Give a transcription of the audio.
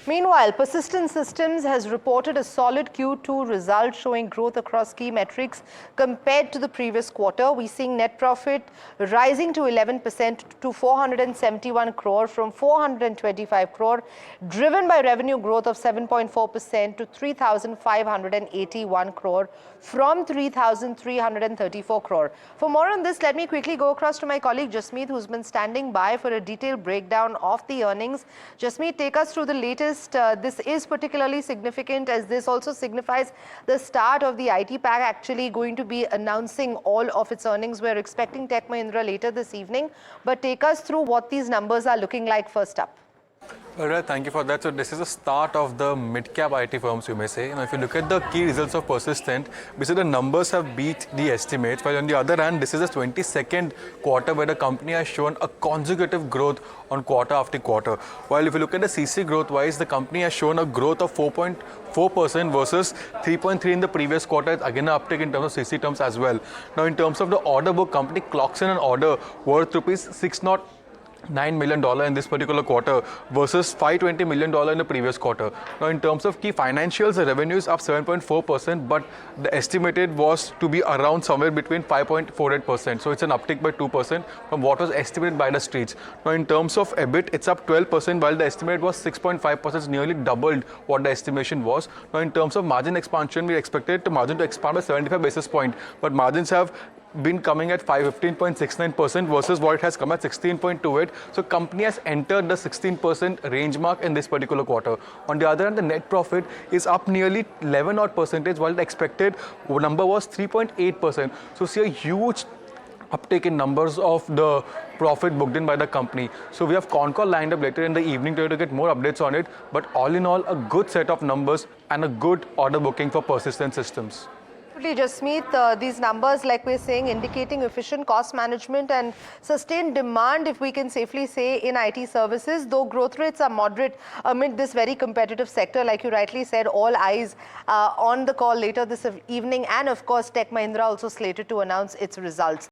Meanwhile, Persistent Systems has reported a solid Q2 result showing growth across key metrics compared to the previous quarter. We're seeing net profit rising to 11% to 471 crore from 425 crore, driven by revenue growth of 7.4% to 3,581 crore from 3,334 crore. For more on this, let me quickly go across to my colleague Jasmeet, who's been standing by for a detailed breakdown of the earnings. Jasmeet, take us through the latest. This is particularly significant as this also signifies the start of the IT pack actually going to be announcing all of its earnings. We're expecting Tech Mahindra later this evening, but take us through what these numbers are looking like first up. All right, thank you for that. So this is the start of the mid-cap IT firms, you may say. If you look at the key results of Persistent, basically the numbers have beat the estimates. While on the other hand, this is the 22nd quarter where the company has shown a consecutive growth on quarter after quarter. While if you look at the CC growth-wise, the company has shown a growth of 4.4% versus 3.3% in the previous quarter. It's again an uptick in terms of CC terms as well. Now, in terms of the order book, company clocks in an order worth ₹609 million in this particular quarter versus $520 million in the previous quarter. Now, in terms of key financials, the revenue is up 7.4%, but the estimated was to be around somewhere between 5.48%. So it's an uptick by 2% from what was estimated by the streets. Now, in terms of EBIT, it's up 12%, while the estimate was 6.5%. It's nearly doubled what the estimation was. Now, in terms of margin expansion, we expected the margin to expand by 75 basis points, but margins have been coming at 15.69% versus what it has come at 16.28%. So company has entered the 16% range mark in this particular quarter. On the other hand, the net profit is up nearly 11 odd percentage, while the expected number was 3.8%. So see a huge uptake in numbers of the profit booked in by the company. So we have con call lined up later in the evening to get more updates on it. But all in all, a good set of numbers and a good order booking for Persistent Systems. Jasmeet, these numbers, like we're saying, indicating efficient cost management and sustained demand, if we can safely say, in IT services, though growth rates are moderate amid this very competitive sector. Like you rightly said, all eyes on the call later this evening, and of course Tech Mahindra also slated to announce its results.